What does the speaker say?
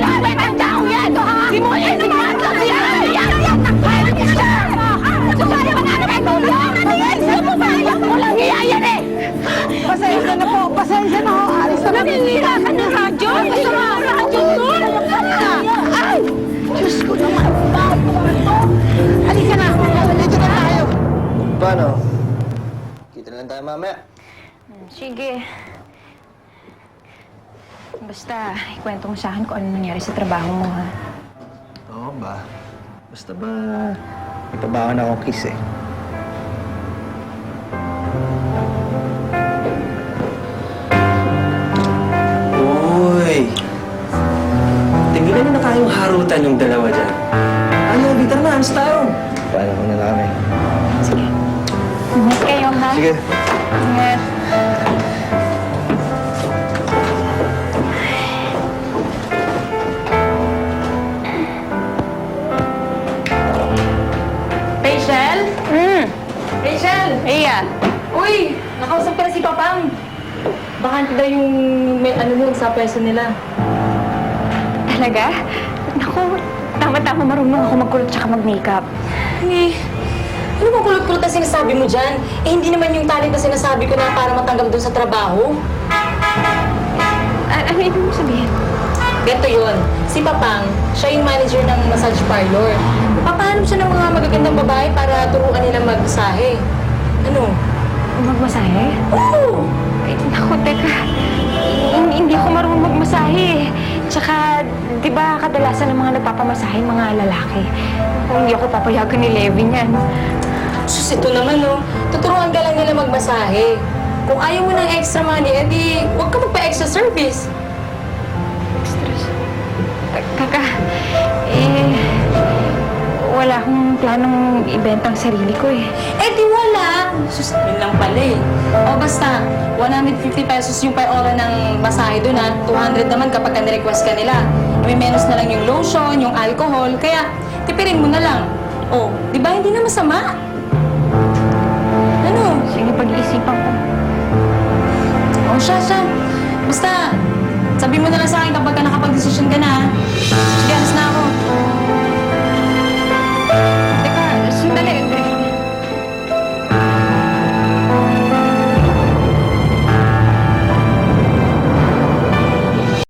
May taong yan! Simulan na yan! Susaya mga anak ay tulong! Ano yan? Sumupayang mo lang iyayan eh! Pasensya na po! Pasensya na ho! Alis na naninira ka ng radyo! Gusto mo ang radyo doon! Ay! Diyos ko naman! Bakit naman to? Halika na! Halika na tayo! Paano? Kita lang tayo mamaya. Sige. Basta, ikwento mo sa akin kung ano nangyari sa trabaho mo, ha? Oo ba? Basta ba, may trabaho na akong kiss eh. Uy! Tigilan na tayong harutan yung dalawa dyan. Ano, bitar na, alis tayo. Paano muna na kami? Sige. Ingat kayo, ha? Sige. Ingat. Rachel? Rachel! Iya. Uy! Nakausap ka na si Papang. Baka daw yung may ano nun sa pwesto nila. Talaga? Naku, tama-tama marunong ako magkulot tsaka mag-makeup. Eh, ano bang kulot-kulot na sinasabi mo dyan? Eh, hindi naman yung talent na sinasabi ko na para matanggap doon sa trabaho. Ano ibig mo sabihin? Ganito yun. Si Papang, siya yung manager ng massage parlor. Papahanap siya ng mga magagandang babae para turuan nila magsahe. Ano? Magmasahe? Oo! Ay, naku, teka. Hindi ako marunong magmasahe. Tsaka, di ba kadalasan ng mga nagpapamasahe, mga lalaki. Kung hindi ako papayagan ni Levin yan. Sus, ito naman, no? Tuturuan ka lang nila magmasahe. Kung ayaw mo ng extra money, edi huwag ka magpa-extra service. Extras. Kaka, wala akong planong ibenta ang sarili ko eh. Eh, di wala. Sus, yun lang pala eh. O basta, 150 pesos yung per hora ng masahe doon ha. 200 naman kapag na-request ka nila. May menos na lang yung lotion, yung alcohol. Kaya, tipirin mo na lang. O, di ba hindi na masama? Ano? Sige, pag-iisipan ko. O, siya. Basta, sabi mo na lang sa akin kapag nakapag-desisyon ka na.